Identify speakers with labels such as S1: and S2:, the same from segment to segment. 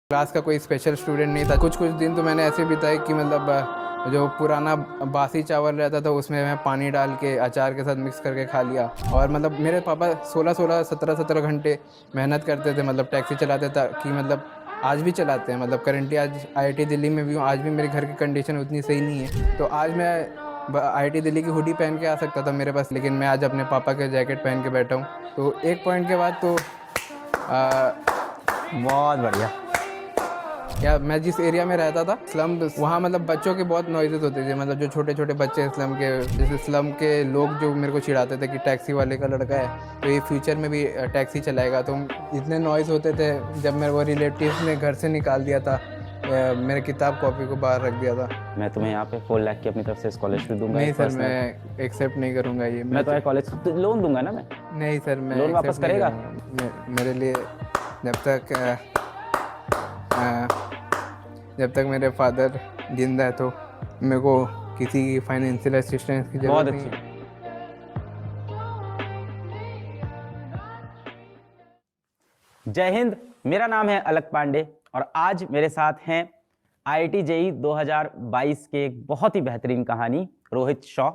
S1: Class का कोई special student नहीं था। कुछ कुछ दिन तो मैंने ऐसे बिताए कि मतलब जो पुराना बासी चावल रहता था उसमें मैं पानी डाल के अचार के साथ मिक्स करके खा लिया। और मतलब मेरे पापा 16-16, 17-17 घंटे मेहनत करते थे, मतलब टैक्सी चलाते था कि मतलब आज भी चलाते हैं। मतलब करंटली आज आईआईटी दिल्ली में भी हूँ, आज भी मेरे घर की कंडीशन उतनी सही नहीं है। तो आज मैं आईआईटी दिल्ली की हुडी पहन के आ सकता था मेरे पास, लेकिन मैं आज अपने पापा के जैकेट पहन के बैठा हूँ। तो एक पॉइंट के बाद तो
S2: बहुत बढ़िया।
S1: या मैं जिस एरिया में रहता था स्लम, वहाँ मतलब बच्चों के बहुत नॉइजेस होते थे। मतलब जो छोटे छोटे बच्चे हैं स्लम के, जैसे स्लम के लोग जो मेरे को चिढ़ाते थे कि टैक्सी वाले का लड़का है तो ये फ्यूचर में भी टैक्सी चलाएगा। तो इतने नॉइज़ होते थे। जब मेरे को रिलेटिव्स ने घर से निकाल दिया था, मेरे किताब कॉपी को बाहर रख दिया था।
S2: मैं तुम्हें यहाँ पे 4 लाख की अपनी तरफ से स्कॉलरशिप दूंगा,
S1: नहीं
S2: एक
S1: सर,
S2: पर्सनल।
S1: मैं एक्सेप्ट नहीं करूँगा ये।
S2: मैं तुम्हारे कॉलेज लोन दूंगा ना मैं।
S1: नहीं सर, मैं
S2: लोन वापस
S1: एक्सेप्ट नहीं
S2: करेगा?
S1: करूँगा। मेरे लिए जब तक जब तक मेरे फादर जिंदा है तो मेरे को किसी फाइनेंशियल असिस्टेंस की
S2: बहुत
S1: ज़रूरत नहीं
S2: अच्छी।
S1: है।
S2: जय हिंद। मेरा नाम है अलक पांडे और आज मेरे साथ हैं आईआईटी जेईई 2022 के एक बहुत ही बेहतरीन कहानी रोहित शॉ।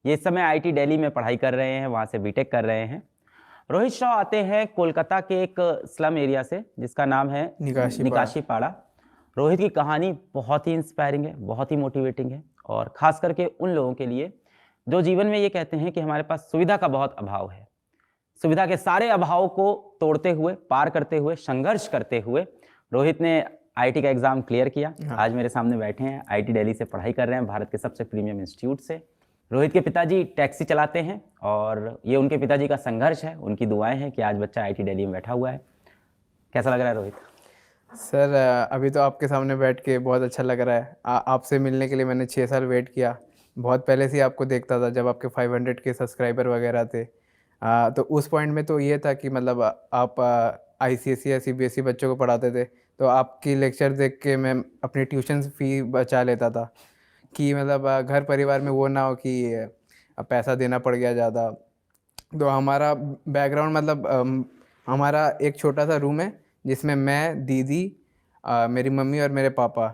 S2: ये इस समय आईआईटी दिल्ली में पढ़ाई कर रहे हैं, वहाँ से बीटेक कर रहे हैं। रोहित शॉ आते हैं कोलकाता के एक स्लम एरिया से जिसका नाम है निकाशी पाड़ा। रोहित की कहानी बहुत ही इंस्पायरिंग है, बहुत ही मोटिवेटिंग है, और खास करके उन लोगों के लिए जो जीवन में ये कहते हैं कि हमारे पास सुविधा का बहुत अभाव है। सुविधा के सारे अभाव को तोड़ते हुए, पार करते हुए, संघर्ष करते हुए रोहित ने आईआईटी का एग्जाम क्लियर किया। आज मेरे सामने बैठे हैं, आईआईटी दिल्ली से पढ़ाई कर रहे हैं, भारत के सबसे प्रीमियम इंस्टीट्यूट से। रोहित के पिताजी टैक्सी चलाते हैं और ये उनके पिताजी का संघर्ष है, उनकी दुआएं हैं कि आज बच्चा आईआईटी दिल्ली में बैठा हुआ है। कैसा लग रहा है रोहित?
S1: सर अभी तो आपके सामने बैठ के बहुत अच्छा लग रहा है। आपसे मिलने के लिए मैंने 6 साल वेट किया। बहुत पहले से ही आपको देखता था जब आपके 500 के सब्सक्राइबर वगैरह थे। तो उस पॉइंट में तो ये था कि मतलब आप आईसीएसई या सीबीएसई बच्चों को पढ़ाते थे, तो आपकी लेक्चर देख के मैं अपनी ट्यूशन फ़ी बचा लेता था कि मतलब घर परिवार में वो ना हो कि पैसा देना पड़ गया ज़्यादा। तो हमारा बैकग्राउंड मतलब हमारा एक छोटा सा रूम है जिसमें मैं, दीदी, मेरी मम्मी और मेरे पापा।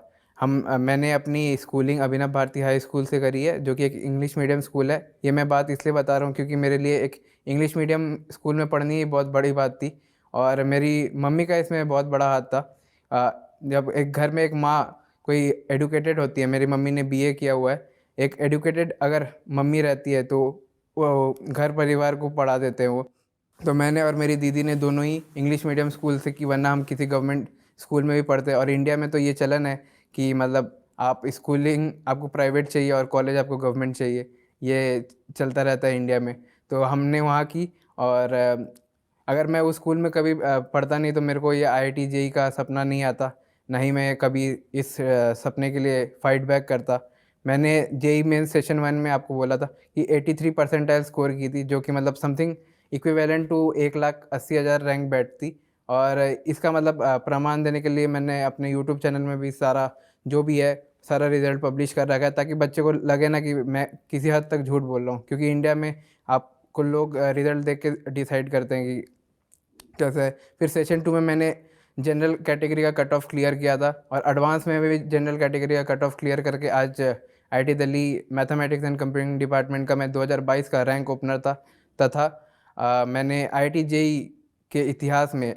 S1: मैंने अपनी स्कूलिंग अभिनव भारती हाई स्कूल से करी है, जो कि एक इंग्लिश मीडियम स्कूल है। ये मैं बात इसलिए बता रहा हूँ क्योंकि मेरे लिए एक इंग्लिश मीडियम स्कूल में पढ़नी ही बहुत बड़ी बात थी, और मेरी मम्मी का इसमें बहुत बड़ा हाथ था। जब एक घर में एक माँ कोई एडुकेटेड होती है, मेरी मम्मी ने बीए किया हुआ है, एक एडुकेटेड अगर मम्मी रहती है तो वो घर परिवार को पढ़ा देते हैं वो। तो मैंने और मेरी दीदी ने दोनों ही इंग्लिश मीडियम स्कूल से की, वरना हम किसी गवर्नमेंट स्कूल में भी पढ़ते हैं। और इंडिया में तो ये चलन है कि मतलब आप स्कूलिंग आपको प्राइवेट चाहिए और कॉलेज आपको गवर्नमेंट चाहिए, ये चलता रहता है इंडिया में। तो हमने वहाँ की। और अगर मैं उस स्कूल में कभी पढ़ता नहीं तो मेरे को ये आईआईटी जेईई का सपना नहीं आता, ना ही मैं कभी इस सपने के लिए फाइट बैक करता। मैंने जेईई मेन सेशन 1 में आपको बोला था कि 83 परसेंटाइल स्कोर की थी, जो कि मतलब समथिंग इक्विवेलेंट टू 1,80,000 रैंक बैठती। और इसका मतलब प्रमाण देने के लिए मैंने अपने यूट्यूब चैनल में भी सारा जो भी है सारा रिजल्ट पब्लिश कर रखा है, ताकि बच्चे को लगे ना कि मैं किसी हद तक झूठ बोल रहा हूँ। क्योंकि इंडिया में आपको लोग रिजल्ट देख के डिसाइड करते हैं कि कैसा है। फिर सेशन 2 में मैंने जनरल कैटेगरी का कट ऑफ क्लियर किया था, और एडवांस में भी जनरल कैटेगरी का कट ऑफ क्लियर करके आज IIT Delhi mathematics and computing department का मैं 2022 का रैंक ओपनर था। तथा मैंने आईआईटी जेईई के इतिहास में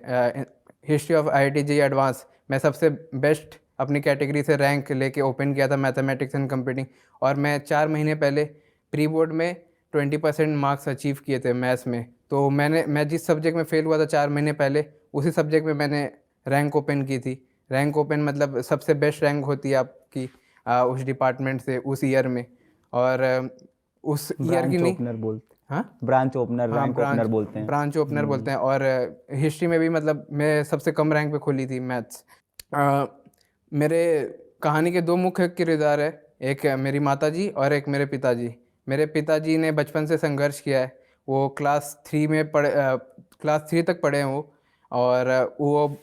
S1: history of IIT JEE advance मैं सबसे बेस्ट अपनी कैटेगरी से रैंक लेके ओपन किया था मैथमेटिक्स एंड कंप्यूटिंग। और मैं 4 महीने पहले प्री बोर्ड में 20% मार्क्स अचीव किए थे मैथ्स में। तो मैं जिस सब्जेक्ट में फ़ेल हुआ था 4 महीने पहले, उसी सब्जेक्ट में मैंने रैंक ओपन की थी। रैंक ओपन मतलब सबसे बेस्ट रैंक होती है आपकी उस डिपार्टमेंट से उस ईयर में। और उस ईयर की
S2: ब्रांच
S1: नहीं,
S2: ओपनर बोलते
S1: हाँ
S2: हैं, ब्रांच ओपनर,
S1: हाँ,
S2: रैंक ओपनर बोलते हैं।
S1: ब्रांच ओपनर बोलते हैं। और हिस्ट्री में भी मतलब मैं सबसे कम रैंक पे खोली थी मैथ्स। मेरे कहानी के 2 मुख्य किरदार है, एक मेरी माताजी और एक मेरे पिताजी। मेरे पिताजी ने बचपन से संघर्ष किया है। वो क्लास 3 तक पढ़े हैं वो। और वो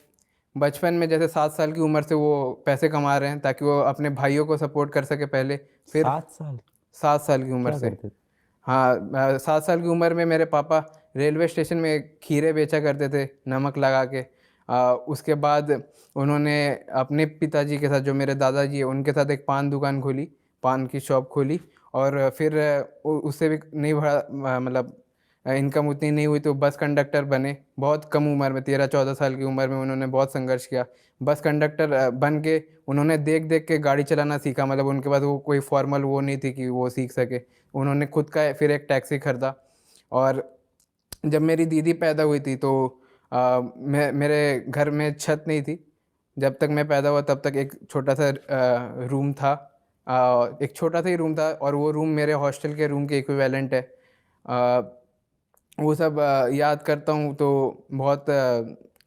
S1: बचपन में जैसे 7 साल की उम्र से वो पैसे कमा रहे हैं ताकि वो अपने भाइयों को सपोर्ट कर सके पहले। फिर
S2: 7 साल?
S1: 7 साल की उम्र
S2: क्या
S1: से।
S2: करते थे?
S1: हाँ, 7 साल की उम्र में मेरे पापा रेलवे स्टेशन में खीरे बेचा करते थे नमक लगा के। उसके बाद उन्होंने अपने पिताजी के साथ, जो मेरे दादाजी है, उनके साथ एक पान दुकान खोली, पान की शॉप खोली। और फिर उससे भी नहीं बढ़ा, मतलब इनकम उतनी नहीं हुई तो बस कंडक्टर बने। बहुत कम उम्र में, 13-14 साल की उम्र में उन्होंने बहुत संघर्ष किया। बस कंडक्टर बन के उन्होंने देख देख के गाड़ी चलाना सीखा, मतलब उनके पास वो कोई फॉर्मल वो नहीं थी कि वो सीख सके। उन्होंने खुद का फिर एक टैक्सी खरीदा। और जब मेरी दीदी पैदा हुई थी तो मेरे घर में छत नहीं थी। जब तक मैं पैदा हुआ तब तक एक छोटा सा रूम था, एक छोटा सा ही रूम था, और वो रूम मेरे हॉस्टल के रूम के इक्विवेलेंट है। अ, वो सब याद करता हूँ तो बहुत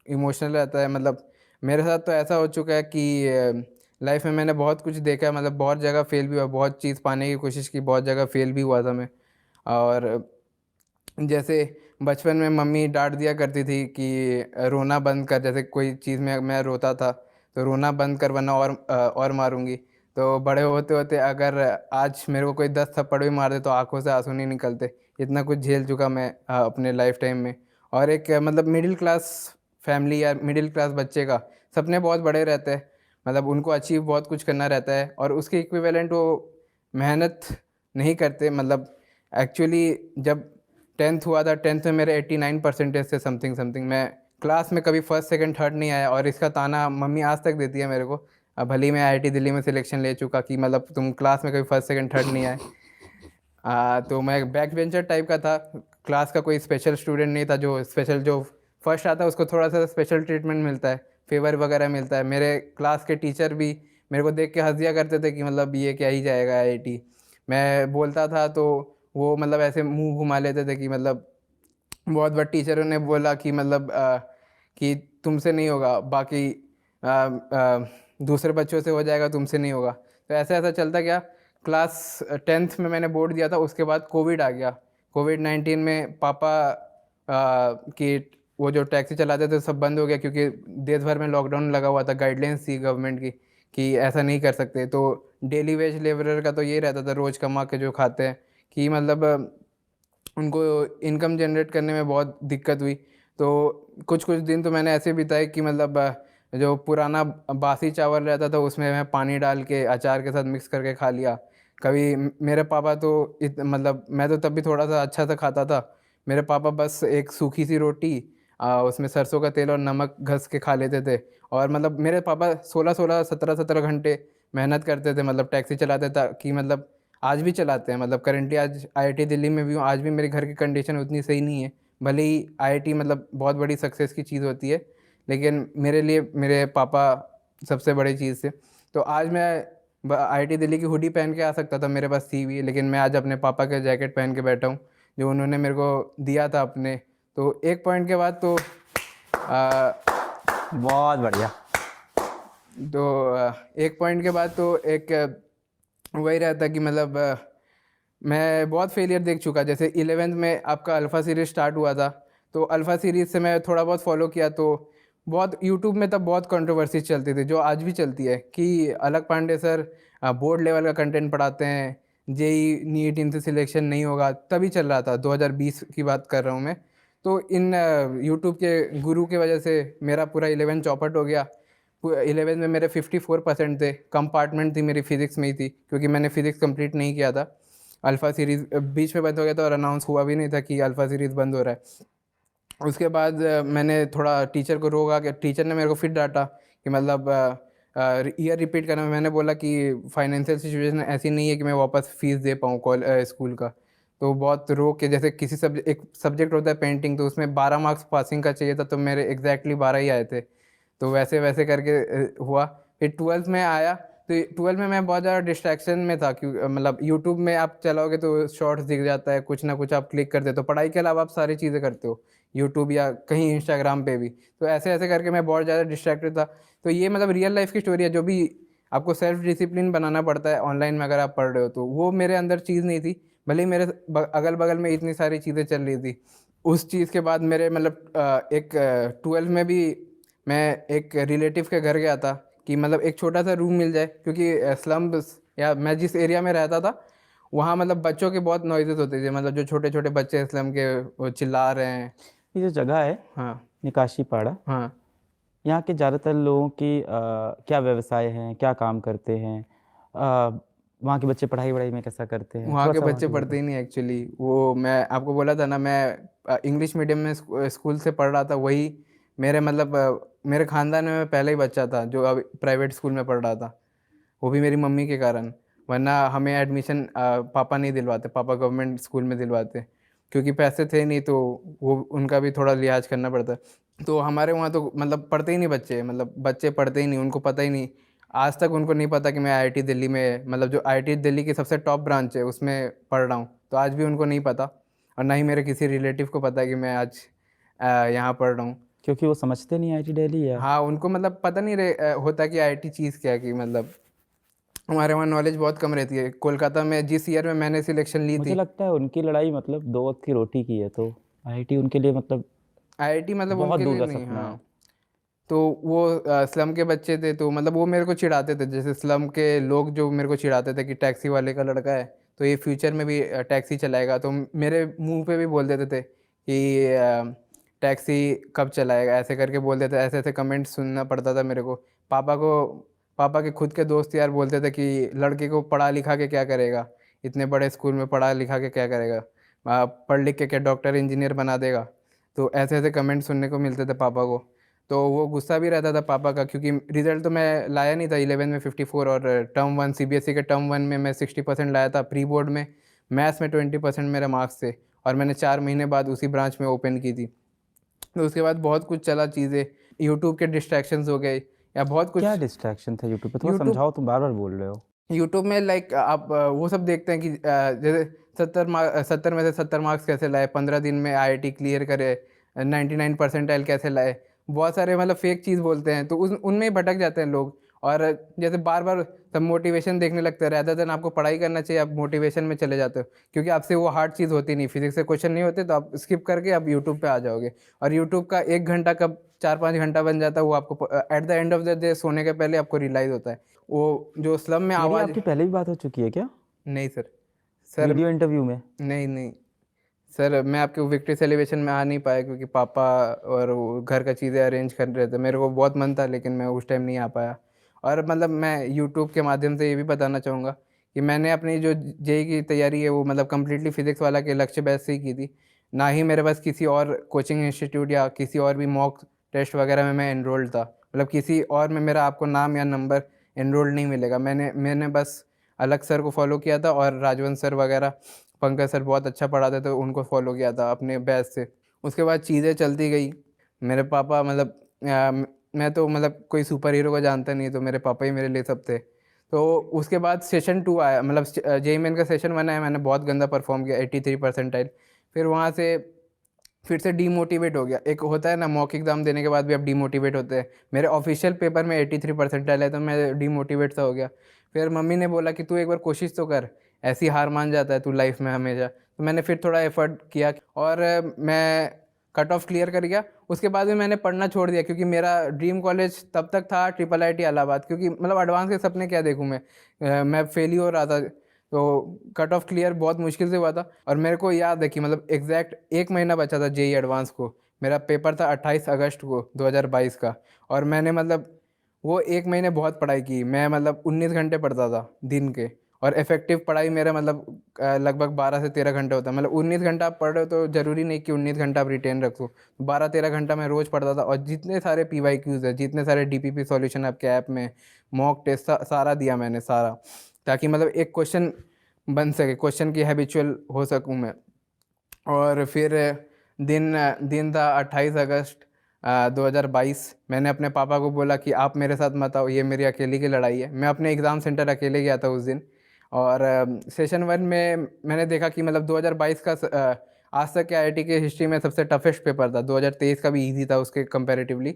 S1: इमोशनल रहता है। मतलब मेरे साथ तो ऐसा हो चुका है कि लाइफ में मैंने बहुत कुछ देखा है, मतलब बहुत जगह फेल भी हुआ, बहुत चीज़ पाने की कोशिश की, बहुत जगह फेल भी हुआ था मैं। और जैसे बचपन में मम्मी डांट दिया करती थी कि रोना बंद कर, जैसे कोई चीज़ में मैं रोता था तो रोना बंद कर वरना और मारूंगी। तो बड़े होते होते अगर आज मेरे को कोई 10 थप्पड़ भी मार दे तो आंखों से आंसू नहीं निकलते। इतना कुछ झेल चुका मैं अपने लाइफ टाइम में। और एक मतलब मिडिल क्लास फैमिली या मिडिल क्लास बच्चे का सपने बहुत बड़े रहते हैं, मतलब उनको अचीव बहुत कुछ करना रहता है, और उसके इक्विवेलेंट वो मेहनत नहीं करते। मतलब एक्चुअली जब 10th हुआ था, 10th में मेरे 89 परसेंटेज से समथिंग समथिंग, मैं क्लास में कभी फर्स्ट सेकंड थर्ड नहीं आया। और इसका ताना मम्मी आज तक देती है मेरे को। अब भले ही मैं आईआईटी दिल्ली में सिलेक्शन ले चुका कि मतलब तुम क्लास में कभी फर्स्ट सेकंड थर्ड नहीं आए। तो मैं बैक बेंचर टाइप का था, क्लास का कोई स्पेशल स्टूडेंट नहीं था। जो स्पेशल, जो फर्स्ट आता है उसको थोड़ा सा स्पेशल ट्रीटमेंट मिलता है, फेवर वगैरह मिलता है। मेरे क्लास के टीचर भी मेरे को देख के हंस दिया करते थे कि मतलब ये क्या ही जाएगा आईआईटी। मैं बोलता था तो वो मतलब ऐसे मुंह घुमा लेते थे कि मतलब बहुत बार टीचरों ने बोला कि मतलब कि तुमसे नहीं होगा, बाकी दूसरे बच्चों से हो जाएगा, तुमसे नहीं होगा। तो ऐसा ऐसा चलता गया। क्लास 10th में मैंने बोर्ड दिया था, उसके बाद कोविड आ गया। कोविड-19 में पापा की वो जो टैक्सी चलाते थे सब बंद हो गया, क्योंकि देश भर में लॉकडाउन लगा हुआ था। गाइडलाइंस थी गवर्नमेंट की कि ऐसा नहीं कर सकते। तो डेली वेज लेबरर का तो ये रहता था, रोज़ कमा के जो खाते हैं, कि मतलब उनको इनकम जनरेट करने में बहुत दिक्कत हुई। तो कुछ कुछ दिन तो मैंने ऐसे बिताए कि मतलब जो पुराना बासी चावल रहता था उसमें मैं पानी डाल के अचार के साथ मिक्स करके खा लिया। कभी मेरे पापा तो मतलब मैं तो तब भी थोड़ा सा अच्छा सा खाता था। मेरे पापा बस एक सूखी सी रोटी, उसमें सरसों का तेल और नमक घस के खा लेते थे। और मतलब मेरे पापा 16-16, 17-17 घंटे मेहनत करते थे, मतलब टैक्सी चलाते था कि मतलब आज भी चलाते हैं। मतलब करंटली आज आईआईटी दिल्ली में भी हूँ, आज भी मेरे घर की कंडीशन उतनी सही नहीं है। भले ही आईआईटी मतलब बहुत बड़ी सक्सेस की चीज़ होती है, लेकिन मेरे लिए मेरे पापा सबसे बड़ी चीज़ थे। तो आज मैं आईआईटी दिल्ली की हुडी पहन के आ सकता था, मेरे पास थी भी, लेकिन मैं आज अपने पापा का जैकेट पहन के बैठा हूँ, जो उन्होंने मेरे को दिया था अपने। तो एक पॉइंट के बाद तो आ,
S2: बहुत बढ़िया।
S1: एक पॉइंट के बाद तो एक वही रहता कि मतलब मैं बहुत फेलियर देख चुका। जैसे 11th में आपका अल्फ़ा सीरीज़ स्टार्ट हुआ था, तो अल्फ़ा सीरीज़ से मैं थोड़ा बहुत फॉलो किया। तो बहुत यूट्यूब में तब बहुत कंट्रोवर्सीज चलती थी, जो आज भी चलती है, कि अलग पांडे सर बोर्ड लेवल का कंटेंट पढ़ाते हैं, जेई नीट इनसे सिलेक्शन नहीं होगा। तभी चल रहा था, 2020 की बात कर रहा हूँ मैं। तो इन यूट्यूब के गुरु की वजह से मेरा पूरा 11 चौपट हो गया। 11 में मेरे 54% थे, कंपार्टमेंट थी मेरी फिज़िक्स में ही थी, क्योंकि मैंने फिज़िक्स कंप्लीट नहीं किया था। अल्फ़ा सीरीज़ बीच में बंद हो गया था और अनाउंस हुआ भी नहीं था कि अल्फ़ा सीरीज़ बंद हो रहा है। उसके बाद मैंने थोड़ा टीचर को रोका, कि टीचर ने मेरे को फिर डांटा कि मतलब ईयर रिपीट करना। मैंने बोला कि फाइनेंशियल सिचुएशन ऐसी नहीं है कि मैं वापस फ़ीस दे पाऊँ स्कूल का। तो बहुत रोक के, जैसे किसी एक सब्जेक्ट होता है पेंटिंग, तो उसमें 12 मार्क्स पासिंग का चाहिए था, तो मेरे एग्जैक्टली 12 ही आए थे। तो वैसे वैसे करके हुआ। फिर 12th में आया, तो 12th में मैं बहुत ज़्यादा डिस्ट्रैक्शन में था, क्योंकि मतलब यूट्यूब में आप चलाओगे तो शॉर्ट्स दिख जाता है, कुछ ना कुछ आप क्लिक करते हो, तो पढ़ाई के अलावा आप सारी चीज़ें करते हो यूट्यूब या कहीं इंस्टाग्राम पे भी। तो ऐसे ऐसे करके मैं बहुत ज़्यादा डिस्ट्रैक्टेड था। तो ये मतलब रियल लाइफ की स्टोरी है, जो भी आपको सेल्फ डिसिप्लिन बनाना पड़ता है ऑनलाइन में अगर आप पढ़ रहे हो, तो वो मेरे अंदर चीज़ नहीं थी। भले ही मेरे अगल बगल में इतनी सारी चीज़ें चल रही थी। उस चीज़ के बाद मेरे मतलब एक 12th में भी मैं एक रिलेटिव के घर गया था कि मतलब एक छोटा सा रूम मिल जाए, क्योंकि स्लम्स या मैं जिस एरिया में रहता था वहाँ मतलब बच्चों के बहुत नॉइजेस होते थे, मतलब जो छोटे छोटे बच्चे स्लम के वो चिल्ला रहे हैं।
S2: ये जो जगह है
S1: हाँ
S2: निकाशी पाड़ा,
S1: हाँ
S2: यहाँ के ज़्यादातर लोगों की क्या व्यवसाय हैं, क्या काम करते हैं? वहाँ के बच्चे पढ़ाई-वढ़ाई में कैसा करते हैं?
S1: वहाँ के
S2: थोड़ा-सा वहाँ
S1: बच्चे
S2: के बारे
S1: पढ़ते
S2: में।
S1: ही नहीं एक्चुअली। वो मैं आपको बोला था ना, मैं इंग्लिश मीडियम में स्कूल से पढ़ रहा था, वही मेरे मतलब मेरे ख़ानदान में मैं पहला ही बच्चा था जो अब प्राइवेट स्कूल में पढ़ रहा था। वो भी मेरी मम्मी के कारण, वरना हमें एडमिशन पापा नहीं दिलवाते, पापा गवर्नमेंट स्कूल में दिलवाते। क्योंकि पैसे थे नहीं तो वो उनका भी थोड़ा लिहाज़ करना पड़ता। तो हमारे वहाँ तो मतलब पढ़ते ही नहीं बच्चे, मतलब बच्चे पढ़ते ही नहीं, उनको पता ही नहीं। आज तक उनको नहीं पता कि मैं आईआईटी दिल्ली में, मतलब जो आईआईटी दिल्ली की सबसे टॉप ब्रांच है उसमें पढ़ रहा हूँ। तो आज भी उनको नहीं पता, और ना ही मेरे किसी रिलेटिव को पता है कि मैं आज यहाँ पढ़ रहा हूँ।
S2: क्योंकि वो समझते नहीं आईआईटी दिल्ली या?
S1: हाँ, उनको मतलब पता नहीं होता कि आईआईटी चीज़ क्या है, कि मतलब हमारे वहाँ नॉलेज बहुत कम रहती है। कोलकाता में जिस ईयर में मैंने सिलेक्शन ली
S2: मुझे
S1: थी,
S2: लगता है उनकी लड़ाई मतलब 2 वक़्त की रोटी की है, तो आईआईटी उनके लिए मतलब
S1: आईआईटी मतलब
S2: बहुत
S1: उनके
S2: दूर
S1: लिए
S2: का
S1: नहीं।
S2: सपना है।
S1: हाँ, तो वो स्लम के बच्चे थे, तो मतलब वो मेरे को चिढ़ाते थे। जैसे स्लम के लोग जो मेरे को चिढ़ाते थे कि टैक्सी वाले का लड़का है, तो ये फ्यूचर में भी टैक्सी चलाएगा। तो मेरे मुँह पे भी बोल देते थे कि टैक्सी कब चलाएगा, ऐसे करके बोल देते। ऐसे-ऐसे कमेंट सुनना पड़ता था मेरे को। पापा के खुद के दोस्त यार बोलते थे कि लड़के को पढ़ा लिखा के क्या करेगा? इतने बड़े स्कूल में पढ़ा लिखा के क्या करेगा? पढ़ लिख के क्या डॉक्टर इंजीनियर बना देगा? तो ऐसे-ऐसे कमेंट सुनने को मिलते थे पापा को। तो वो गुस्सा भी रहता था पापा का, क्योंकि रिज़ल्ट तो मैं लाया नहीं था 11 में 54, और टर्म 1 सीबीएसई के टर्म 1 में मैं 60% लाया था। प्री बोर्ड में मैथ्स में 20% मेरे मार्क्स थे, और मैंने 4 महीने बाद उसी ब्रांच में ओपन की थी। तो उसके बाद बहुत कुछ चला चीज़ें, यूट्यूब के डिस्ट्रैक्शंस हो गए या बहुत
S2: क्या
S1: कुछ।
S2: डिस्ट्रैक्शन था यूट्यूब पे? थोड़ा
S1: यूट्यूब
S2: समझाओ, तुम बार-बार बोल रहे हो।
S1: यूट्यूब में लाइक आप वो सब देखते हैं कि जैसे 70 में से 70 मार्क्स कैसे लाए, 15 दिन में आईआईटी क्लियर करे, 99 परसेंटाइल कैसे लाए। बहुत सारे मतलब फेक चीज़ बोलते हैं, तो उस उनमें ही भटक जाते हैं लोग। और जैसे बार-बार सब मोटिवेशन देखने लगते हैं, रेदर देन आपको पढ़ाई करना चाहिए, आप मोटिवेशन में चले जाते हो। क्योंकि आपसे वो हार्ड चीज़ होती नहीं, फिज़िक्स के क्वेश्चन नहीं होते, तो आप स्किप करके आप यूट्यूब पे आ जाओगे। और यूट्यूब का 1 घंटा कब 4-5 घंटा बन जाता है, वो आपको at the end of the day सोने के पहले आपको रियलाइज़ होता है। वो जो स्लम में
S2: मेरी
S1: आवाज़।
S2: आपकी पहले भी बात हो चुकी है क्या?
S1: नहीं सर। सर
S2: वीडियो इंटरव्यू में?
S1: नहीं, नहीं। सर मैं आपके विक्ट्री सेलिब्रेशन में आ नहीं पाया, क्योंकि पापा और वो घर का चीज़ें अरेंज कर रहे थे। मेरे को बहुत मन था, लेकिन मैं उस टाइम नहीं आ पाया। और मतलब मैं यूट्यूब के माध्यम से ये भी बताना चाहूँगा कि मैंने अपनी जो जेईई की तैयारी है, वो मतलब कंप्लीटली फ़िज़िक्स वाला के लक्ष्य बेस से ही की थी। ना ही मेरे पास किसी और कोचिंग इंस्टीट्यूट या किसी और भी मॉक टेस्ट वगैरह में मैं एनरोल्ड था। मतलब किसी और में मेरा आपको नाम या नंबर एनरोल्ड नहीं मिलेगा। मैंने बस अलग सर को फ़ॉलो किया था, और राजवंश सर वगैरह, पंकज सर बहुत अच्छा पढ़ाते थे, उनको फ़ॉलो किया था अपने बैच से। उसके बाद चीज़ें चलती गई। मेरे पापा मतलब मैं तो मतलब कोई सुपर हीरो को जानता नहीं, तो मेरे पापा ही मेरे लिए सब थे। तो उसके बाद सेशन 2 आया, मतलब जेईई मेन का सेशन 1 आया, मैंने बहुत गंदा परफ़ॉर्म किया, 83 परसेंटाइल। फिर वहाँ से फिर से डीमोटिवेट हो गया। एक होता है ना, मॉक एग्ज़ाम देने के बाद भी आप डीमोटिवेट होते हैं। मेरे ऑफ़िशियल पेपर में 83 परसेंटाइल है, तो मैं डीमोटिवेट सा हो गया। फिर मम्मी ने बोला कि तू एक बार कोशिश तो कर, ऐसे ही हार मान जाता है तू लाइफ़ में हमेशा। तो मैंने फिर थोड़ा एफ़र्ट किया, और मैं कट ऑफ क्लियर कर गया। उसके बाद में मैंने पढ़ना छोड़ दिया, क्योंकि मेरा ड्रीम कॉलेज तब तक था ट्रिपल आईटी इलाहाबाद, क्योंकि मतलब एडवांस के सपने क्या देखूँ मैं। मैं फ़ेल ही हो रहा था। तो कट ऑफ क्लियर बहुत मुश्किल से हुआ था, और मेरे को याद है कि मतलब एग्जैक्ट 1 महीना बचा था जेईई एडवांस को। मेरा पेपर था 28 अगस्त को 2022 का, और मैंने मतलब वो 1 महीने बहुत पढ़ाई की। मैं मतलब 19 घंटे पढ़ता था दिन के, और इफ़ेक्टिव पढ़ाई मेरा मतलब लगभग 12 से 13 घंटे होता है। मतलब 19 घंटा आप पढ़ रहे हो, तो ज़रूरी नहीं कि 19 घंटा आप रिटेन रखो। 12-13 घंटा मैं रोज़ पढ़ता था, और जितने सारे पीवाईक्यूज़ हैं, जितने सारे डीपीपी सॉल्यूशन आपके ऐप में, मॉक टेस्ट सारा दिया मैंने सारा, ताकि मतलब एक क्वेश्चन बन सके, क्वेश्चन की हैबिचुअल हो सकूँ मैं। और फिर दिन दिन था 28 अगस्त 2022। मैंने अपने पापा को बोला कि आप मेरे साथ मत आओ, ये मेरी अकेले की लड़ाई है। मैं अपने एग्ज़ाम सेंटर अकेले गया था उस दिन। और सेशन 1 में मैंने देखा कि मतलब 2022 का आज तक के आईआईटी के हिस्ट्री में सबसे टफेस्ट पेपर था। 2023 का भी ईज़ी था उसके कंपैरेटिवली।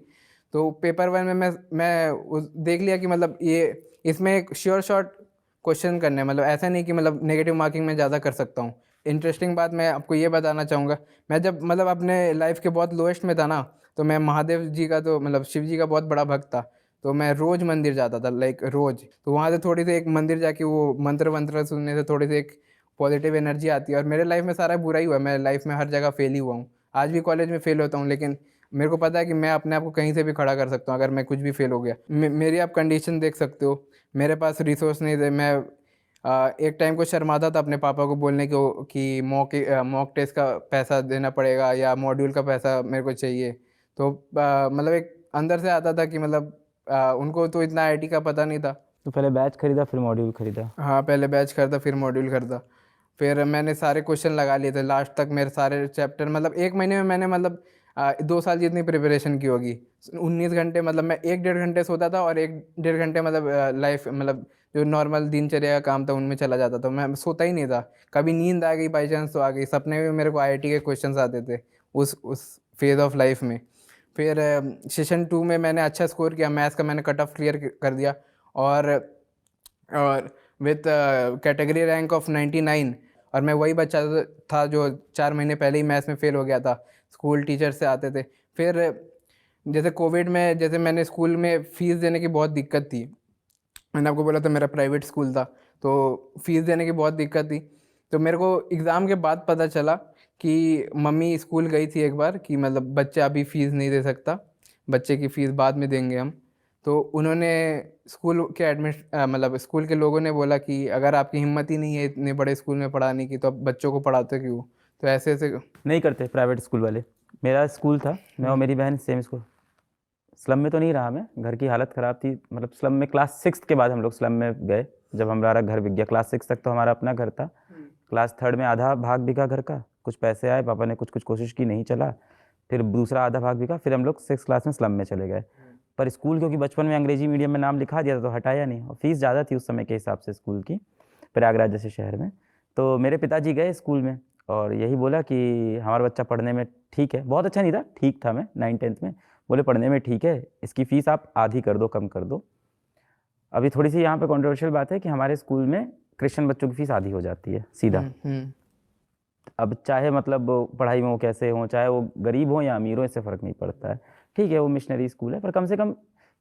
S1: तो पेपर 1 में मैं उस देख लिया कि मतलब ये इसमें एक श्योर शॉट क्वेश्चन करने हैं, मतलब ऐसा नहीं कि मतलब नेगेटिव मार्किंग में ज़्यादा कर सकता हूँ। इंटरेस्टिंग बात मैं आपको ये बताना चाहूँगा, मैं जब मतलब अपने लाइफ़ के बहुत लोएस्ट में था ना, तो मैं महादेव जी का, तो मतलब शिव जी का बहुत बड़ा भक्त था। तो मैं रोज़ मंदिर जाता था, लाइक रोज़। तो वहाँ से थोड़ी-सी एक मंदिर जाके वो मंत्र-वंत्र सुनने से थोड़ी-सी एक पॉज़िटिव एनर्जी आती है, और मेरे लाइफ़ में सारा बुरा ही हुआ है। मैं लाइफ़ में हर जगह फ़ेल ही हुआ हूँ। आज भी कॉलेज में फ़ेल होता हूँ, लेकिन मेरे को पता है कि मैं अपने आप को कहीं से भी खड़ा कर सकता हूँ अगर मैं कुछ भी फेल हो गया। मेरी आप कंडीशन देख सकते हो, मेरे पास रिसोर्स नहीं थे। मैं एक टाइम को शर्माता था अपने पापा को बोलने को कि मॉक टेस्ट का पैसा देना पड़ेगा या मॉड्यूल का पैसा मेरे को चाहिए। तो मतलब एक अंदर से आता था कि मतलब उनको तो इतना आईटी का पता नहीं था।
S2: तो पहले बैच खरीदा फिर मॉड्यूल खरीदा।
S1: हाँ, पहले बैच खरीदा फिर मॉड्यूल खरीदा। फिर मैंने सारे क्वेश्चन लगा लिए थे लास्ट तक, मेरे सारे चैप्टर मतलब 1 महीने में मैंने मतलब 2 साल जितनी प्रिपरेशन की होगी। 19 घंटे मतलब मैं 1 डेढ़ घंटे सोता था और 1 डेढ़ घंटे मतलब लाइफ मतलब जो नॉर्मल दिनचर्या का काम था उनमें चला जाता था। मैं सोता ही नहीं था। कभी नींद आ गई बाई चांस तो आ गई, सपने में मेरे को आईआईटी के क्वेश्चंस आते थे उस फेज ऑफ लाइफ में। फिर सेशन 2 में मैंने अच्छा स्कोर किया, मैथ्स का मैंने कट ऑफ क्लियर कर दिया और विथ कैटेगरी रैंक ऑफ 99। और मैं वही बच्चा था जो 4 महीने पहले ही मैथ्स में फेल हो गया था, स्कूल टीचर से आते थे। फिर जैसे कोविड में जैसे मैंने स्कूल में फ़ीस देने की बहुत दिक्कत थी। मैंने आपको बोला था मेरा प्राइवेट स्कूल था, तो फीस देने की बहुत दिक्कत थी। तो मेरे को एग्ज़ाम के बाद पता चला कि मम्मी स्कूल गई थी एक बार कि मतलब बच्चा अभी फ़ीस नहीं दे सकता, बच्चे की फ़ीस बाद में देंगे हम। तो उन्होंने स्कूल के मतलब स्कूल के लोगों ने बोला कि अगर आपकी हिम्मत ही नहीं है इतने बड़े स्कूल में पढ़ाने की तो आप बच्चों को पढ़ाते क्यों? तो ऐसे ऐसे।
S2: नहीं करते प्राइवेट स्कूल वाले। मेरा स्कूल था, मैं और मेरी बहन सेम स्कूल। स्लम में तो नहीं रहा मैं, घर की हालत ख़राब थी। मतलब स्लम में क्लास 6 के बाद हम लोग स्लम में गए, जब हमारा घर बिक गया। क्लास 6 तक तो हमारा अपना घर था। क्लास 3 में आधा भाग बिका घर का, कुछ पैसे आए, पापा ने कुछ कुछ कोशिश की, नहीं चला। फिर दूसरा आधा भाग बिका, फिर हम लोग 6 क्लास में स्लम में चले गए। पर स्कूल क्योंकि बचपन में अंग्रेजी मीडियम में नाम लिखा दिया था तो हटाया नहीं, और फीस ज़्यादा थी उस समय के हिसाब से स्कूल की, प्रयागराज जैसे शहर में। तो मेरे पिताजी गए स्कूल में और यही बोला कि हमारा बच्चा पढ़ने में ठीक है, बहुत अच्छा नहीं था, ठीक था, मैं 9th-10th में। बोले पढ़ने में ठीक है, इसकी फ़ीस आप आधी कर दो, कम कर दो। अभी थोड़ी सी यहाँ पे कंट्रोवर्शियल बात है कि हमारे स्कूल में क्रिश्चियन बच्चों की फ़ीस आधी हो जाती है सीधा। अब चाहे मतलब पढ़ाई में वो कैसे हों, चाहे वो गरीब हों या अमीर हों, इससे फ़र्क नहीं पड़ता है। ठीक है वो मिशनरी स्कूल है, पर कम से कम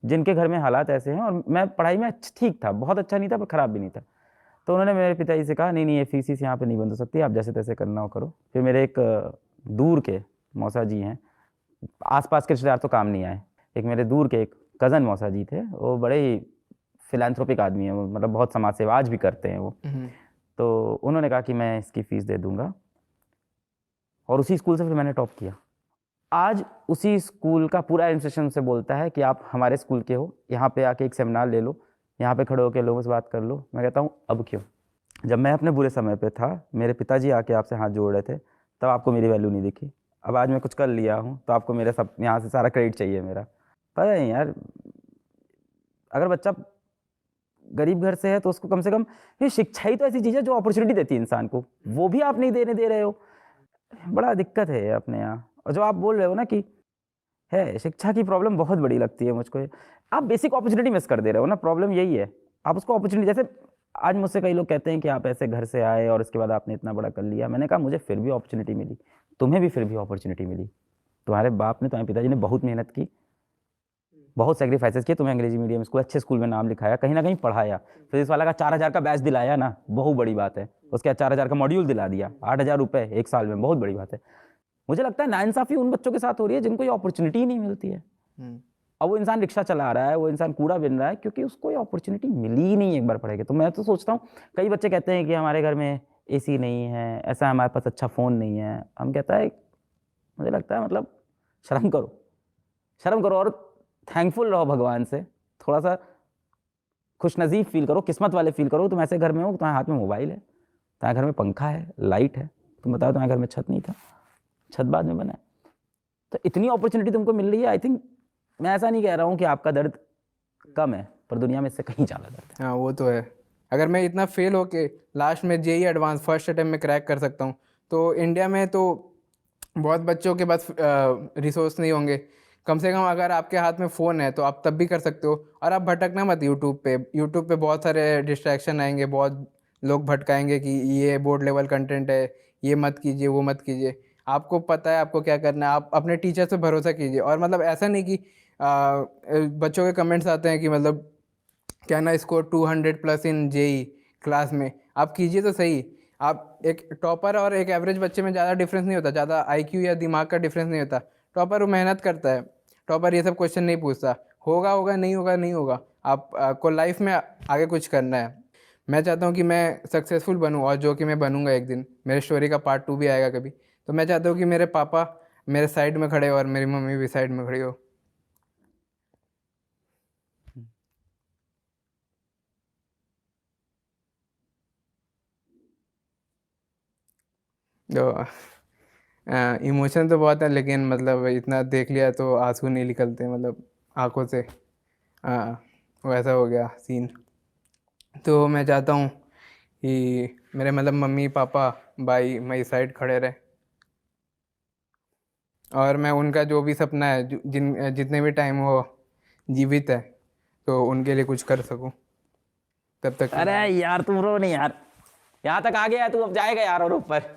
S2: जिनके घर में हालात ऐसे हैं, और मैं पढ़ाई में ठीक था, बहुत अच्छा नहीं था पर ख़राब भी नहीं था। तो उन्होंने मेरे पिताजी से कहा नहीं नहीं, ये फीस यहाँ पे नहीं बंद हो सकती, आप जैसे तैसे करना हो करो। फिर मेरे एक दूर के मौसा जी हैं, आसपास के रिश्तेदार तो काम नहीं आए, एक मेरे दूर के एक कज़न मौसा जी थे, वो बड़े ही फिलैंथ्रोपिक आदमी हैं, वो मतलब बहुत समाज सेवा आज भी करते हैं वो। तो उन्होंने कहा कि मैं इसकी फ़ीस दे दूँगा, और उसी स्कूल से फिर मैंने टॉप किया। आज उसी स्कूल का पूरा एडमिनिस्ट्रेशन से बोलता है कि आप हमारे स्कूल के हो, यहाँ पे आके एक सेमिनार ले लो, यहाँ पे खड़े होकर लोगों से बात कर लो। मैं कहता हूँ अब क्यों? जब मैं अपने बुरे समय पे था, मेरे पिताजी आके आपसे हाथ जोड़ रहे थे, तब आपको मेरी वैल्यू नहीं दिखी। अब आज मैं कुछ कर लिया हूँ तो आपको मेरे सब यहाँ से सारा क्रेडिट चाहिए मेरा। पता नहीं यार, अगर बच्चा गरीब घर से है तो उसको कम से कम, ये शिक्षा ही तो ऐसी चीज़ है जो अपॉर्चुनिटी देती है इंसान को, वो भी आप नहीं देने दे रहे हो। बड़ा दिक्कत है अपने यहाँ। और जो आप बोल रहे हो ना कि है शिक्षा की प्रॉब्लम, बहुत बड़ी लगती है मुझको। आप बेसिक अपॉर्चुनिटी मिस कर दे रहे हो ना, प्रॉब्लम यही है। आप उसको अपॉर्चुनिटी, जैसे आज मुझसे कई लोग कहते हैं कि आप ऐसे घर से आए और उसके बाद आपने इतना बड़ा कर लिया। मैंने कहा मुझे फिर भी अपॉर्चुनिटी मिली, तुम्हें भी फिर भी अपॉर्चुनिटी मिली। तुम्हारे बाप ने, तुम्हारे पिताजी ने बहुत मेहनत की, बहुत सेक्रीफाइसेस किए, तुम्हें अंग्रेजी मीडियम स्कूल, अच्छे स्कूल में नाम लिखाया, कहीं ना कहीं पढ़ाया, फिजिक्स वाला का 4,000 का बैच दिलाया ना, बहुत बड़ी बात है। उसके बाद 4,000 का मॉड्यूल दिला दिया, 8,000 रुपये एक साल में, बहुत बड़ी बात है। मुझे लगता है नाइंसाफ़ी उन बच्चों के साथ हो रही है जिनको ये अपॉर्चुनिटी ही नहीं मिलती है। अब वो इंसान रिक्शा चला रहा है, वो इंसान कूड़ा बिन रहा है, क्योंकि उसको ये अपॉर्चुनिटी मिली ही नहीं एक बार पढ़ेगा। तो मैं तो सोचता हूँ, कई बच्चे कहते हैं कि हमारे घर में एसी नहीं है, ऐसा हमारे पास अच्छा फ़ोन नहीं है। हम कहता है, मुझे लगता है मतलब शर्म करो, शर्म करो और थैंकफुल रहो भगवान से। थोड़ा सा खुशनसीब फील करो, किस्मत वाले फील करो। तुम ऐसे घर में हो, तुम्हारे हाथ में मोबाइल है, तुम्हारे घर में पंखा है, लाइट है। तुम बताओ तुम्हारे घर में छत नहीं था, छत बाद में बना है। तो इतनी अपॉर्चुनिटी तुमको मिल रही है। आई थिंक, मैं ऐसा नहीं कह रहा हूँ कि आपका दर्द कम है, पर दुनिया में इससे कहीं ज़्यादा दर्द है।
S1: हाँ वो तो है। अगर मैं इतना फेल होके लास्ट में जेई एडवांस फर्स्ट अटेम्प्ट में क्रैक कर सकता हूँ, तो इंडिया में तो बहुत बच्चों के पास रिसोर्स नहीं होंगे। कम से कम अगर आपके हाथ में फ़ोन है तो आप तब भी कर सकते हो। और आप भटकना मत यूट्यूब पे बहुत सारे डिस्ट्रैक्शन आएंगे, बहुत लोग भटकाएंगे कि ये बोर्ड लेवल कंटेंट है, ये मत कीजिए, वो मत कीजिए। आपको पता है आपको क्या करना है, आप अपने टीचर से भरोसा कीजिए। और मतलब ऐसा नहीं कि बच्चों के कमेंट्स आते हैं कि मतलब क्या ना स्कोर 200+ इन जेई क्लास में। आप कीजिए तो सही। आप एक टॉपर और एक एवरेज बच्चे में ज़्यादा डिफरेंस नहीं होता, ज़्यादा आईक्यू या दिमाग का डिफरेंस नहीं होता। टॉपर वो मेहनत करता है, टॉपर ये सब क्वेश्चन नहीं पूछता, होगा होगा नहीं होगा नहीं होगा। आपको लाइफ में आगे कुछ करना है। मैं चाहता हूँ कि मैं सक्सेसफुल बनूँ, और जो कि मैं बनूंगा एक दिन, मेरे स्टोरी का पार्ट 2 भी आएगा कभी। तो मैं चाहता हूँ कि मेरे पापा मेरे साइड में खड़े हो और मेरी मम्मी भी साइड में खड़ी हो। तो इमोशन तो बहुत है, लेकिन मतलब इतना देख लिया तो आंसू नहीं निकलते, मतलब आंखों से। हाँ, वैसा हो गया सीन। तो मैं चाहता हूँ कि मेरे मतलब मम्मी पापा भाई मेरी साइड खड़े रहे, और मैं उनका जो भी सपना है, जितने भी टाइम वो जीवित है, तो उनके लिए कुछ कर सकूं, तब तक के
S2: अरे
S1: लिए।
S2: यार तुम रो नहीं यार, यहाँ तक आ गया है तू, अब जाएगा यार और ऊपर।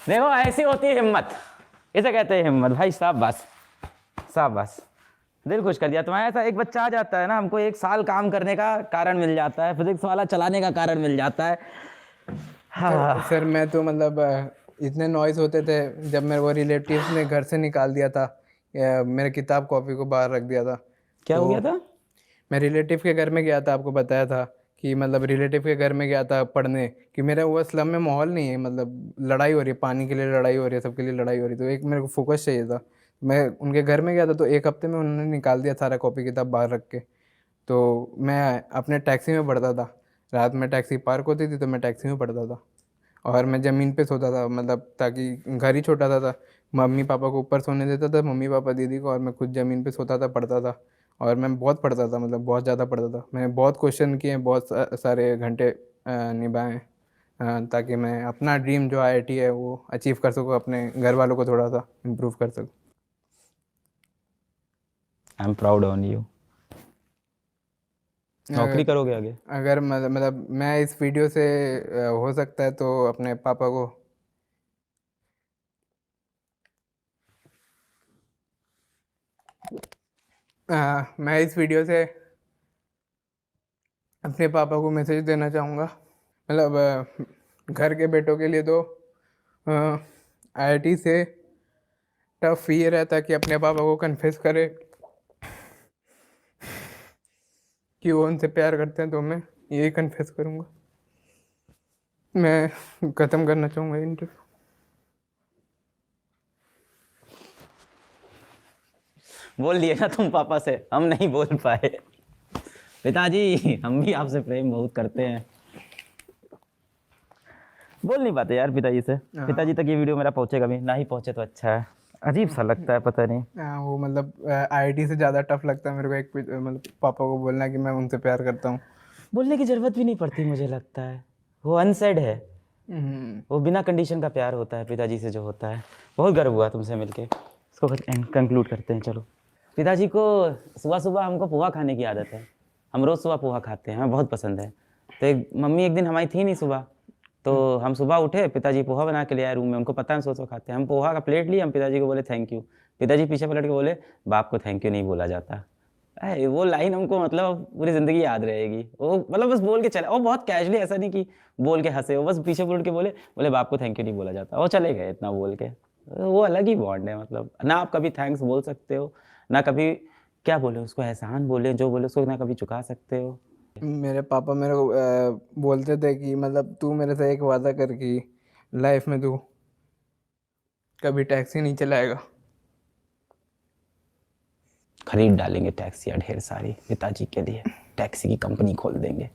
S2: देखो ऐसी होती है हिम्मत, इसे कहते हैं हिम्मत भाई साहब। बस शाबाश, दिल खुश कर दिया तुम्हारा। ऐसा एक बच्चा आ जाता है ना, हमको 1 साल काम करने का कारण मिल जाता है, फिजिक्स वाला चलाने का कारण मिल जाता है।
S1: सर मैं तो मतलब इतने नॉइज होते थे, जब मेरे वो रिलेटिव्स ने घर से निकाल दिया था, मेरे किताब कॉपी को बाहर रख दिया था।
S2: क्या हो
S1: तो
S2: गया था?
S1: मैं रिलेटिव के घर में गया था, आपको बताया था कि मतलब रिलेटिव के घर में गया था पढ़ने, कि मेरे वो स्लम में माहौल नहीं है, मतलब लड़ाई हो रही है, पानी के लिए लड़ाई हो रही है, सबके लिए लड़ाई हो रही है, तो एक मेरे को फोकस चाहिए था। मैं उनके घर में गया था, तो 1 हफ्ते में उन्होंने निकाल दिया सारा कॉपी किताब बाहर रख के। तो मैं अपने टैक्सी में पढ़ता था, रात में टैक्सी पार्क होती थी तो मैं टैक्सी में पढ़ता था, और मैं ज़मीन पे सोता था, मतलब ताकि घर ही छोटा था। मम्मी पापा को ऊपर सोने देता था, मम्मी पापा दीदी को, और मैं खुद ज़मीन पे सोता था, पढ़ता था। और मैं बहुत पढ़ता था, मतलब बहुत ज़्यादा पढ़ता था। मैंने बहुत क्वेश्चन किए, बहुत सारे घंटे निभाए, ताकि मैं अपना ड्रीम जो आईआईटी है वो अचीव कर सकूँ, अपने घर वालों को थोड़ा सा इम्प्रूव कर सकूँ।
S2: I am proud on you. नौकरी
S1: अगर
S2: करोगे आगे?
S1: अगर मतलब मैं इस वीडियो से हो सकता है तो अपने पापा को मैं इस वीडियो से अपने पापा को मैसेज देना चाहूँगा, मतलब घर के बेटों के लिए तो आईआईटी से टफ ये रहता है कि अपने पापा को कन्फेस करे कि वो उनसे प्यार करते हैं, तो मैं यही कन्फेस करूँगा। मैं ख़त्म करना चाहूँगा इंटरव्यू।
S2: बोल दिए ना तुम पापा से, हम नहीं बोल पाए। पिताजी हम भी आपसे प्रेम बहुत करते हैं। बोल नहीं पाते यार पिताजी से। पिताजी तक ये वीडियो मेरा पहुंचेगा भी ना, ही पहुंचे तो अच्छा है। अजीब सा लगता है, पता नहीं।
S1: वो मतलब आईआईटी से ज़्यादा टफ लगता है मेरे को, एक मतलब पापा को बोलना कि मैं उनसे प्यार करता हूँ।
S2: बोलने की जरूरत भी नहीं पड़ती मुझे लगता है, वो अनसेड है, वो बिना कंडीशन का प्यार होता है पिताजी से जो होता है। बहुत गर्व हुआ तुमसे मिलके। इसको कंक्लूड करते हैं चलो। पिताजी को सुबह सुबह हमको पोहा खाने की आदत है, हम रोज़ सुबह पोहा खाते हैं, हमें बहुत पसंद है। तो मम्मी एक दिन हमारी थी नहीं सुबह, तो हम सुबह उठे, पिताजी पोहा बना के ले आए रूम में, उनको पता है हम सो खाते हैं। हम पोहा का प्लेट लिए, हम पिताजी को बोले थैंक यू। पिताजी पीछे पलट के बोले बाप को थैंक यू नहीं बोला जाता। वो लाइन हमको मतलब पूरी ज़िंदगी याद रहेगी। वो मतलब बस बोल के चले, वो बहुत कैजुअली, ऐसा नहीं कि बोल के हंसे, वो बस पीछे पलट के बोले बोले बाप को थैंक यू नहीं बोला जाता, वो चले गए इतना बोल के। वो अलग ही बॉन्ड है, मतलब ना आप कभी थैंक्स बोल सकते हो, ना कभी क्या बोले उसको, एहसान बोले, जो बोले उसको ना कभी चुका सकते हो।
S1: मेरे पापा मेरे को बोलते थे कि मतलब तू मेरे से एक वादा कर कि लाइफ में तू कभी टैक्सी नहीं चलाएगा।
S2: खरीद डालेंगे टैक्सियाँ ढेर सारी पिताजी के लिए, टैक्सी की कंपनी खोल देंगे।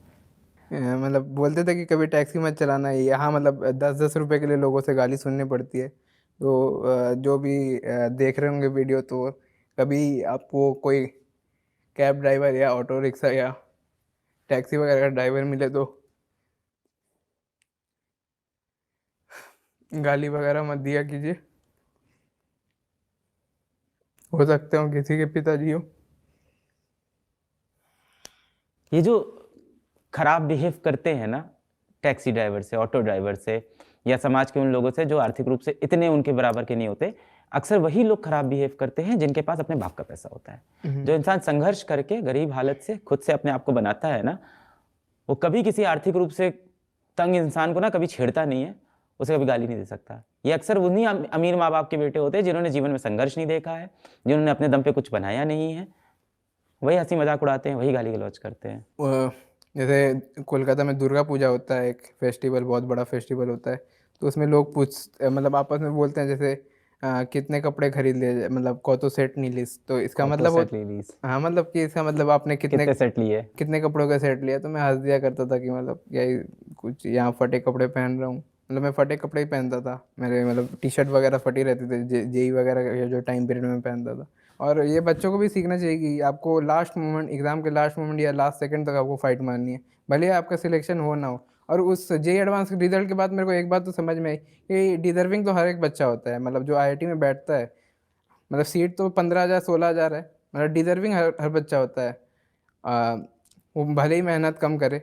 S1: मतलब बोलते थे कि कभी टैक्सी मत चलाना, यहाँ मतलब 10-10 रुपए के लिए लोगों से गाली सुननी पड़ती है। तो जो भी देख रहे होंगे वीडियो, तो कभी आपको कोई कैब ड्राइवर या ऑटो रिक्शा या टैक्सी वगैरह का ड्राइवर मिले तो गाली वगैरह मत दिया कीजिए, हो सकते हो किसी के पिताजी हो।
S2: ये जो खराब बिहेव करते हैं ना टैक्सी ड्राइवर से, ऑटो ड्राइवर से, या समाज के उन लोगों से जो आर्थिक रूप से इतने उनके बराबर के नहीं होते, अक्सर वही लोग खराब बिहेव करते हैं जिनके पास अपने बाप का पैसा होता है। जो इंसान संघर्ष करके गरीब हालत से खुद से अपने आप को बनाता है ना, वो कभी किसी आर्थिक रूप से तंग इंसान को ना कभी छेड़ता नहीं है, उसे कभी गाली नहीं दे सकता। ये अक्सर उन्हीं अमीर माँ बाप के बेटे होते हैं जिन्होंने जीवन में संघर्ष नहीं देखा है, जिन्होंने अपने दम पे कुछ बनाया नहीं है, वही हंसी मजाक उड़ाते हैं, वही गाली गलौज करते हैं।
S1: जैसे कोलकाता में दुर्गा पूजा होता है, एक फेस्टिवल, बहुत बड़ा फेस्टिवल होता है, तो उसमें लोग मतलब आपस में बोलते हैं जैसे कितने कपड़े खरीद लिए, मतलब कौतो सेट नहीं लिस, तो इसका मतलब
S2: सेट ले लीज,
S1: हाँ, मतलब कि इसका मतलब आपने
S2: कितने सेट लिए।
S1: कितने कपड़ों का सेट लिया। तो मैं हंस दिया करता था कि मतलब यही कुछ यहाँ फटे कपड़े पहन रहा हूँ, मतलब मैं फटे कपड़े ही पहनता था, मेरे मतलब टी शर्ट वगैरह फटी रहती थी जेई वगैरह का जो टाइम पीरियड में पहनता था। और ये बच्चों को भी सीखना चाहिए कि आपको लास्ट मोमेंट, एग्जाम के लास्ट मोमेंट या लास्ट सेकंड तक आपको फाइट मारनी है, भले ही आपका सिलेक्शन हो ना हो। और उस जेई एडवांस के रिजल्ट के बाद मेरे को एक बात तो समझ में आई कि डिजर्विंग तो हर एक बच्चा होता है, मतलब जो आईआईटी में बैठता है, मतलब सीट तो 15,000 16,000 है, मतलब डिजर्विंग हर बच्चा होता है। वो भले ही मेहनत कम करे,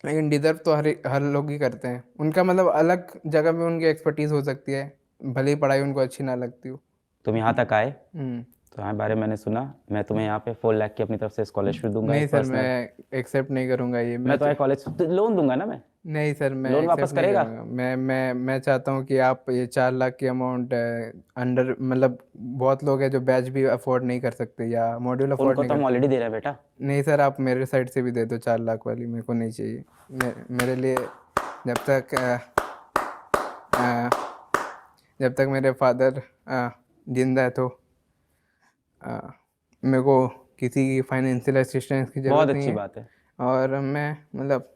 S1: लेकिन डिजर्व तो हर लोग ही करते हैं। उनका मतलब अलग जगह में उनकी एक्सपर्टीज हो सकती है, भले ही पढ़ाई उनको अच्छी ना लगती हो।
S2: तुम यहाँ तक आए,
S1: हम्म।
S2: तुम्हारे बारे में मैंने सुना, मैं तुम्हें यहाँ पे 4 लाख की अपनी तरफ से स्कॉलरशिप दूंगा,
S1: नहीं
S2: एक
S1: सर,
S2: पर्सनल।
S1: मैं एक्सेप्ट नहीं करूँगा ये।
S2: मैं तुम्हारे कॉलेज लोन दूंगा ना, मैं
S1: नहीं सर, मैं
S2: लोन वापस
S1: एक्सेप्ट नहीं
S2: करेगा।
S1: करूँगा। मैं चाहता हूँ कि आप ये 4 लाख की अमाउंट अंडर, मतलब बहुत लोग हैं जो बैच भी अफोर्ड नहीं कर सकते या मॉड्यूल अफोर्ड
S2: उनको
S1: नहीं
S2: तो हम
S1: कर।
S2: ऑलरेडी दे रहे हैं बेटा।
S1: नहीं सर, आप मेरे साइड से भी दे दो 4 लाख वाली, मेरे को नहीं चाहिए। मेरे लिए जब तक जब तक मेरे फादर जिंदा है तो मेरे को किसी की फाइनेंशियल असिस्टेंस की
S2: बहुत
S1: ज़रूरत नहीं
S2: अच्छी
S1: है।
S2: बात है।
S1: और मैं मतलब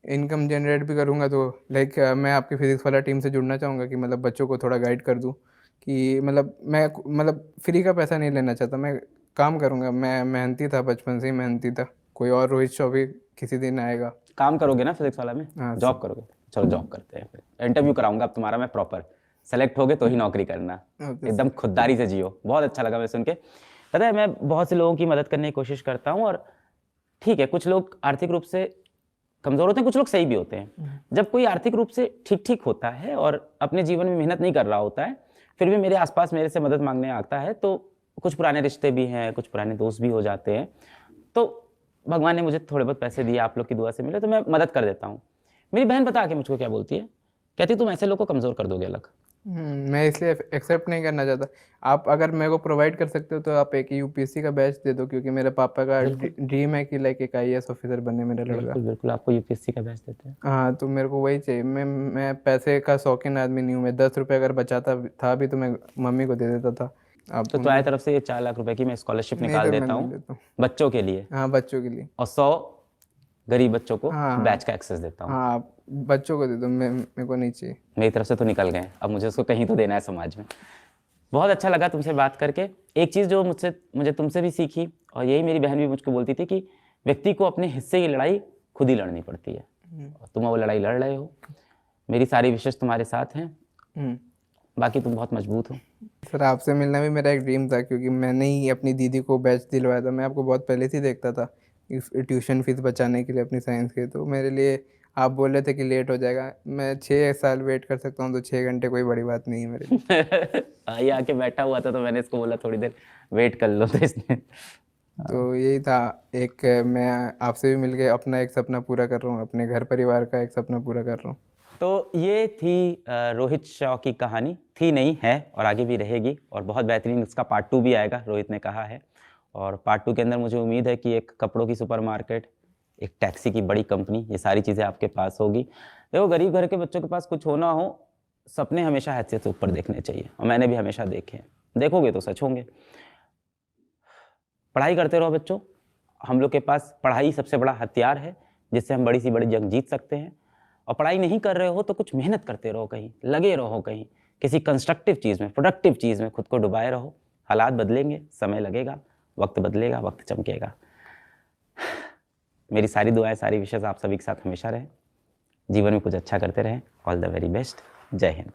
S1: इनकम जनरेट भी करूँगा, तो लाइक मैं आपकी फिजिक्स वाला टीम से जुड़ना चाहूँगा कि मतलब बच्चों को थोड़ा गाइड कर दूँ कि मतलब मैं मतलब फ्री का पैसा नहीं लेना चाहता, मैं काम करूँगा। मैं मेहनती था, बचपन से ही मेहनती था, कोई और रोहित शॉपी किसी दिन आएगा।
S2: काम करोगे ना फिजिक्स वाला में,
S1: हाँ
S2: जॉब करोगे? चलो जॉब करते हैं, फिर इंटरव्यू कराऊंगा अब तुम्हारा मैं प्रॉपर, सेलेक्ट होगे तो ही नौकरी करना,
S1: ओके
S2: एकदम खुददारी से जियो। बहुत अच्छा लगा मैं सुन के। पता है, मैं बहुत से लोगों की मदद करने की कोशिश करता हूँ, और ठीक है, कुछ लोग आर्थिक रूप से कमजोर होते हैं, कुछ लोग सही भी होते हैं। जब कोई आर्थिक रूप से ठीक ठीक होता है और अपने जीवन में मेहनत नहीं कर रहा होता है, फिर भी मेरे आसपास मेरे से मदद मांगने आता है, तो कुछ पुराने रिश्ते भी हैं, कुछ पुराने दोस्त भी हो जाते हैं, तो भगवान ने मुझे थोड़े बहुत पैसे दिए, आप लोग की दुआ से मिले, तो मैं मदद कर देता हूँ। मेरी बहन बता के मुझको क्या बोलती है, कहती तुम ऐसे लोग को कमजोर कर दोगे अलग।
S1: मैं इसलिए एक्सेप्ट नहीं करना चाहता। आप अगर मेरे को प्रोवाइड कर सकते हो तो आप एक यूपीएससी का बैच दे दो, क्योंकि मेरे पापा का ड्रीम है कि लाइक एक आईएएस ऑफिसर बने मेरा लड़का।
S2: बिल्कुल बिल्कुल, आपको यूपीएससी का बैच देते हैं।
S1: हाँ, तो मेरे को वही चाहिए। मैं पैसे का शौकीन आदमी नहीं हूँ। मैं 10 रुपये अगर बचाता था भी तो मैं मम्मी को दे देता था। आप
S2: तो तुम्हारी तरफ से ये 4 लाख रुपए की मैं स्कॉलरशिप
S1: नहीं
S2: निकाल
S1: तो मैं
S2: देता
S1: ले
S2: हूँ
S1: लेता हूँ।
S2: बच्चों के लिए,
S1: हाँ, बच्चों के लिए।
S2: और 100 गरीब बच्चों को
S1: हाँ हाँ
S2: बैच का एक्सेस देता हूँ।
S1: हाँ, आप बच्चों को दे दो, मेरे को नहीं चाहिए।
S2: मेरी तरफ से तो निकल गए, अब मुझे उसको कहीं तो देना है समाज में। बहुत अच्छा लगा तुमसे बात करके। एक चीज़ जो मुझे तुमसे भी सीखी, और यही मेरी बहन भी मुझको बोलती थी, कि व्यक्ति को अपने हिस्से की लड़ाई खुद ही लड़नी पड़ती है, और तुम वो लड़ाई लड़ रहे हो। मेरी सारी विशेष तुम्हारे साथ हैं, बाकी तुम बहुत मजबूत हो।
S1: सर, आपसे मिलना भी मेरा एक ड्रीम था, क्योंकि मैंने ही अपनी दीदी को बैच दिलवाया था। मैं आपको बहुत पहले से ही देखता था ट्यूशन फीस बचाने के लिए अपनी साइंस के, तो मेरे लिए आप बोल रहे थे कि लेट हो जाएगा, मैं 6 साल वेट कर सकता हूँ, तो 6 घंटे कोई बड़ी बात नहीं है मेरे लिए।
S2: ये आके बैठा हुआ था, तो मैंने इसको बोला थोड़ी देर वेट कर लो, तो इसने।
S1: तो यही था, एक मैं आपसे भी मिल के अपना एक सपना पूरा कर रहा हूँ, अपने घर परिवार का एक सपना पूरा कर रहा हूँ।
S2: तो ये थी रोहित शॉ की कहानी, थी नहीं है, और आगे भी रहेगी, और बहुत बेहतरीन इसका पार्ट 2 भी आएगा, रोहित ने कहा है। और पार्ट 2 के अंदर मुझे उम्मीद है कि एक कपड़ों की सुपरमार्केट, एक टैक्सी की बड़ी कंपनी, ये सारी चीज़ें आपके पास होगी। देखो, गरीब घर के बच्चों के पास कुछ होना हो, सपने हमेशा हैसियत से ऊपर देखने चाहिए, और मैंने भी हमेशा देखे हैं, देखोगे तो सच होंगे। पढ़ाई करते रहो बच्चों, हम लोग के पास पढ़ाई सबसे बड़ा हथियार है, जिससे हम बड़ी सी बड़ी जंग जीत सकते हैं। और पढ़ाई नहीं कर रहे हो तो कुछ मेहनत करते रहो, कहीं लगे रहो, कहीं किसी कंस्ट्रक्टिव चीज़ में, प्रोडक्टिव चीज़ में खुद को डुबाए रहो। हालात बदलेंगे, समय लगेगा, वक्त बदलेगा, वक्त चमकेगा। मेरी सारी दुआएं, सारी विशेष आप सभी के साथ हमेशा रहे, जीवन में कुछ अच्छा करते रहें। All the very best. जय हिंद।